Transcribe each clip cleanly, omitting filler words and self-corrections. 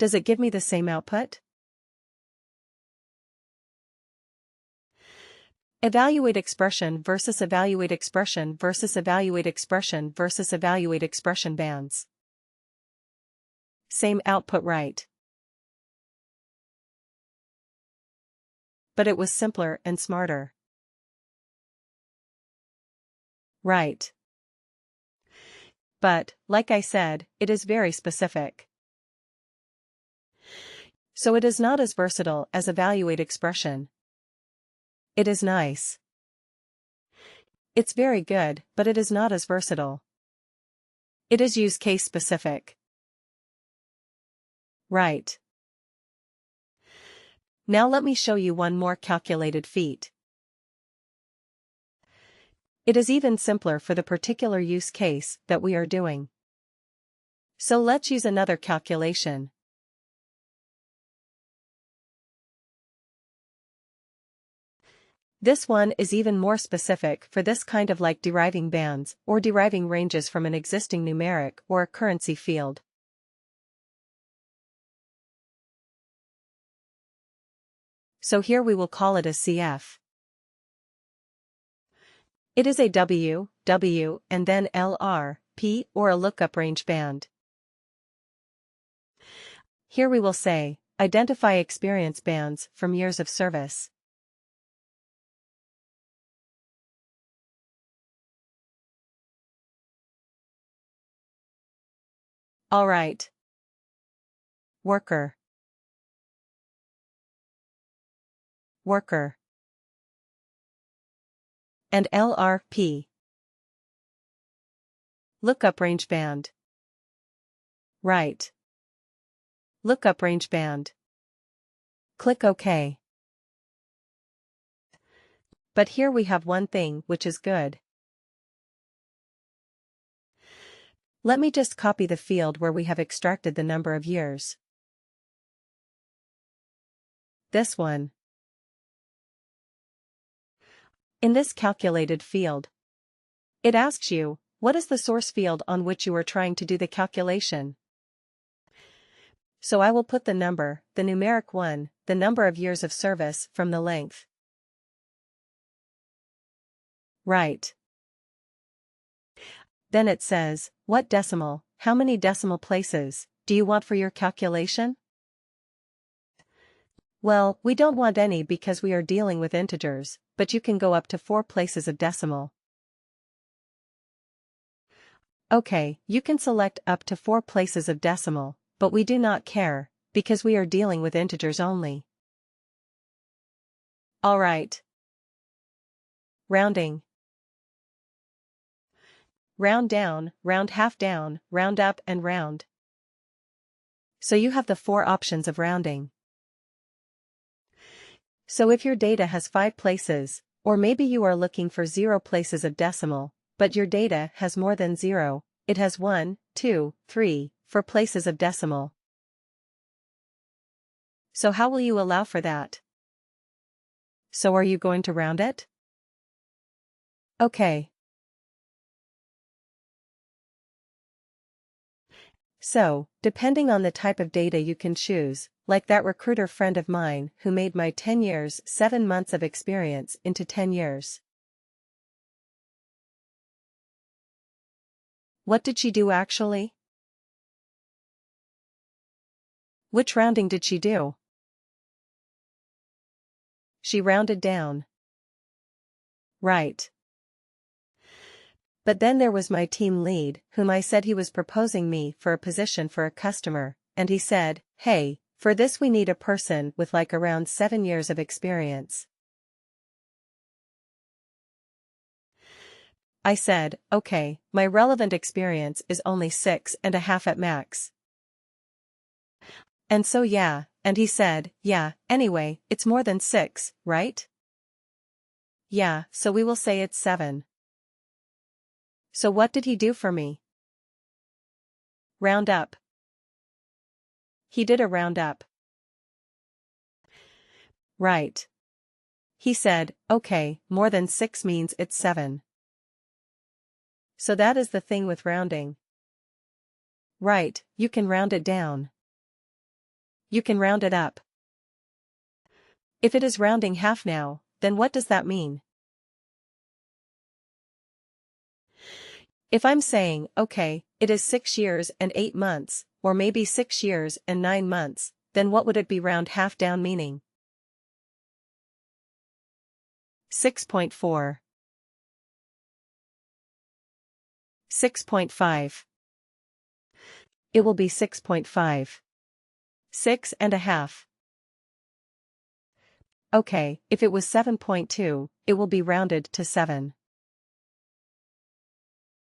Does it give me the same output? Evaluate expression versus evaluate expression versus evaluate expression versus evaluate expression bands. Same output, right? But it was simpler and smarter. Right. But, like I said, it is very specific. So it is not as versatile as evaluate expression. It is nice. It's very good, but it is not as versatile. It is use case specific. Right. Now let me show you one more calculated feat. It is even simpler for the particular use case that we are doing. So let's use another calculation. This one is even more specific for this kind of like deriving bands or deriving ranges from an existing numeric or a currency field. So here we will call it a CF. It is a W, W, and then LR, P, or a lookup range band. Here we will say, identify experience bands from years of service. Alright. Worker. Worker. And LRP. Lookup range band. Right. Lookup range band. Click OK. But here we have one thing which is good. Let me just copy the field where we have extracted the number of years. This one. In this calculated field, it asks you, what is the source field on which you are trying to do the calculation? So I will put the number, the numeric one, the number of years of service from the length. Right. Then it says, what decimal, how many decimal places, do you want for your calculation? Well, we don't want any because we are dealing with integers, but you can go up to 4 places of decimal. Okay, you can select up to 4 places of decimal, but we do not care, because we are dealing with integers only. Alright. Rounding. Round down, round half down, round up and round. So you have the 4 options of rounding. So if your data has 5 places, or maybe you are looking for 0 places of decimal, but your data has more than 0, it has 1, 2, 3, 4 places of decimal. So how will you allow for that? So are you going to round it? Okay. So, depending on the type of data you can choose, like that recruiter friend of mine who made my 10 years, 7 months of experience into 10 years. What did she do actually? Which rounding did she do? She rounded down. Right. But then there was my team lead, whom I said he was proposing me for a position for a customer, and he said, hey, for this we need a person with like around 7 years of experience. I said, okay, my relevant experience is only 6.5 at max. And so yeah, and he said, yeah, anyway, it's more than 6, right? Yeah, so we will say it's 7. So what did he do for me? Round up. He did a round up. Right. He said, okay, more than 6 means it's 7. So that is the thing with rounding. Right, you can round it down. you can round it up. If it is rounding half now, then what does that mean? If I'm saying, okay, it is 6 years and 8 months, or maybe 6 years and 9 months, then what would it be round half down meaning? 6.4. 6.5. It will be 6.5. 6.5. Okay, if it was 7.2, it will be rounded to 7.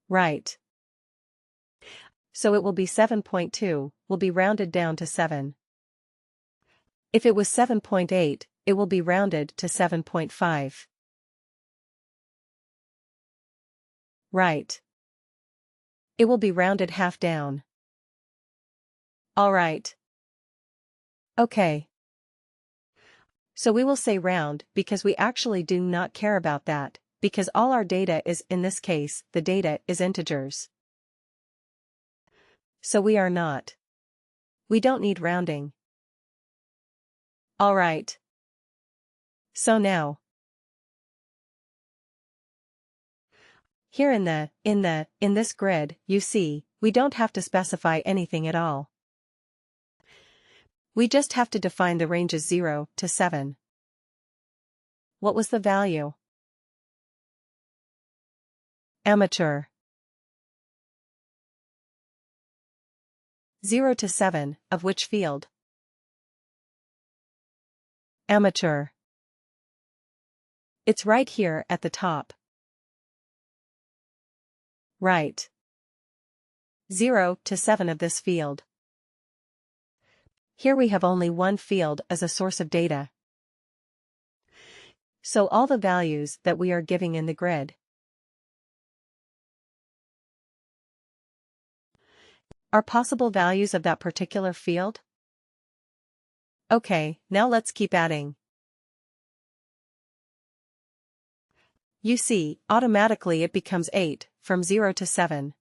Right. So it will be 7.2, will be rounded down to 7. If it was 7.8, it will be rounded to 7.5. Right. It will be rounded half down. Alright. Okay. So we will say round because we actually do not care about that, because all our data is, in this case, the data is integers. So we are not. We don't need rounding. Alright. So now. Here in this grid, you see, we don't have to specify anything at all. We just have to define the ranges 0 to 7. What was the value? Amateur. 0 to 7, of which field? Amateur. It's right here at the top. Right. 0 to 7 of this field. Here we have only one field as a source of data. So all the values that we are giving in the grid are possible values of that particular field? Okay, now let's keep adding. You see, automatically it becomes 8, from 0 to 7.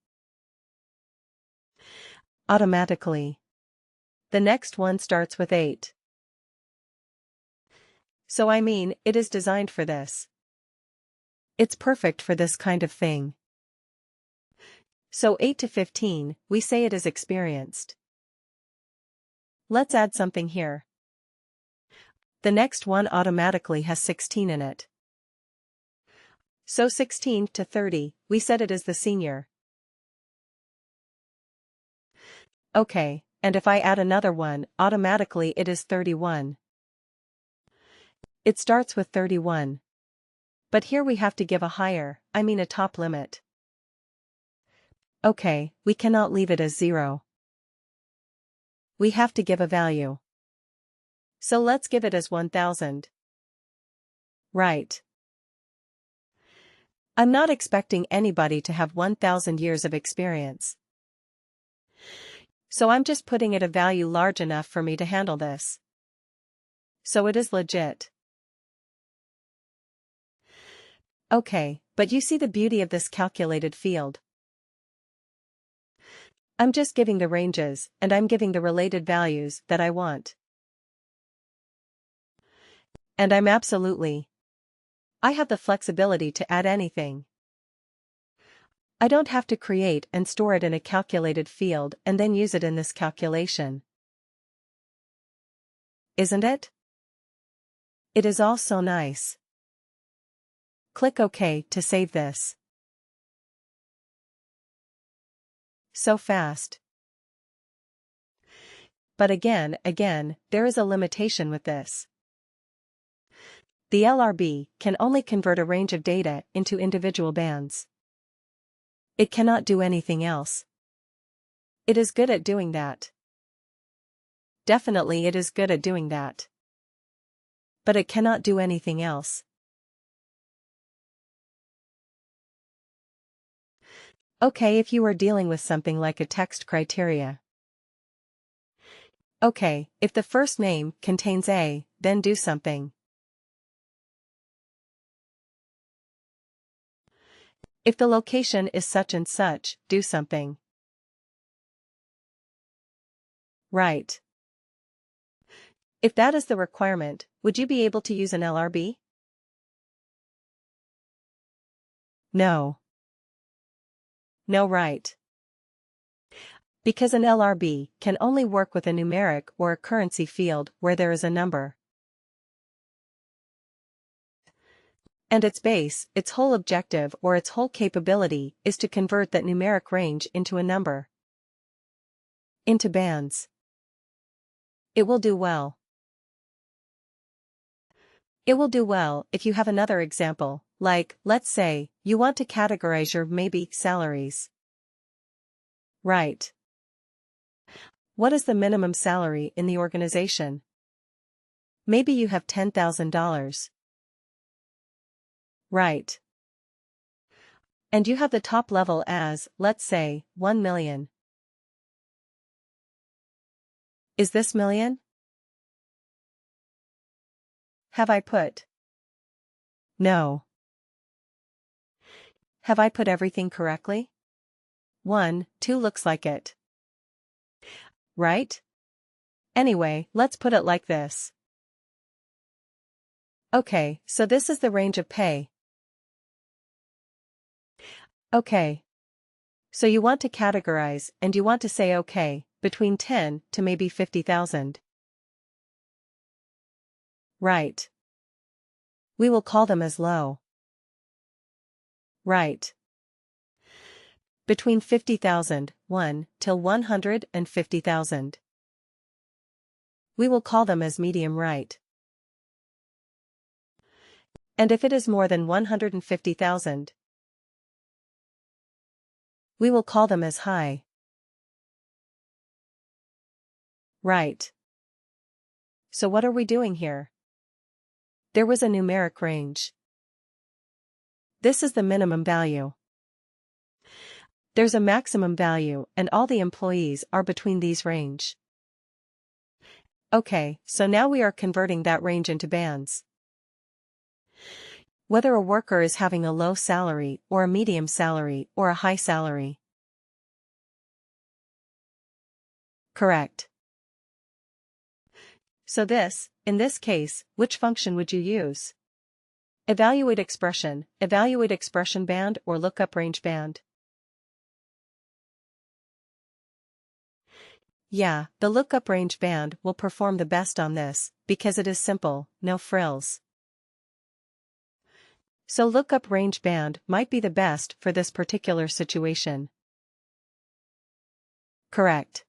Automatically. The next one starts with 8. So I mean, it is designed for this. It's perfect for this kind of thing. So 8 to 15, we say it is experienced. Let's add something here. The next one automatically has 16 in it. So 16 to 30, we said it is the senior. Okay, and if I add another one, automatically it is 31. It starts with 31. But here we have to give a higher, a top limit. Okay, we cannot leave it as 0. We have to give a value. So let's give it as 1000. Right. I'm not expecting anybody to have 1000 years of experience. So I'm just putting it a value large enough for me to handle this. So it is legit. Okay, but you see the beauty of this calculated field. I'm just giving the ranges, and I'm giving the related values that I want. And I have the flexibility to add anything. I don't have to create and store it in a calculated field and then use it in this calculation. Isn't it? It is all so nice. Click OK to save this. So fast. But again, there is a limitation with this. The LRB can only convert a range of data into individual bands. It cannot do anything else. It is good at doing that. Definitely it is good at doing that. But it cannot do anything else. Okay, if you are dealing with something like a text criteria. Okay, if the first name contains A, then do something. If the location is such and such, do something. Right. If that is the requirement, would you be able to use an LRB? No. No, right. Because an LRB can only work with a numeric or a currency field where there is a number. And its base, its whole objective or its whole capability is to convert that numeric range into a number. Into bands. It will do well. It will do well if you have another example, like, let's say, you want to categorize your maybe salaries. Right. What is the minimum salary in the organization? Maybe you have $10,000. Right. And you have the top level as, let's say, 1 million. Is this million? Have I put? No. Have I put everything correctly? 1, 2 looks like it. Right? Anyway, let's put it like this. Okay, so this is the range of pay. Okay. So you want to categorize and you want to say okay, between 10 to maybe 50,000. Right. We will call them as low. Right. Between 50,000, 1, till 150,000. We will call them as medium right. And if it is more than 150,000, we will call them as high. Right. So what are we doing here? There was a numeric range. This is the minimum value. There's a maximum value and all the employees are between these range. Okay, so now we are converting that range into bands. Whether a worker is having a low salary or a medium salary or a high salary. Correct. So in this case, which function would you use? Evaluate expression band or lookup range band. Yeah, the lookup range band will perform the best on this, because it is simple, no frills. So lookup range band might be the best for this particular situation. Correct.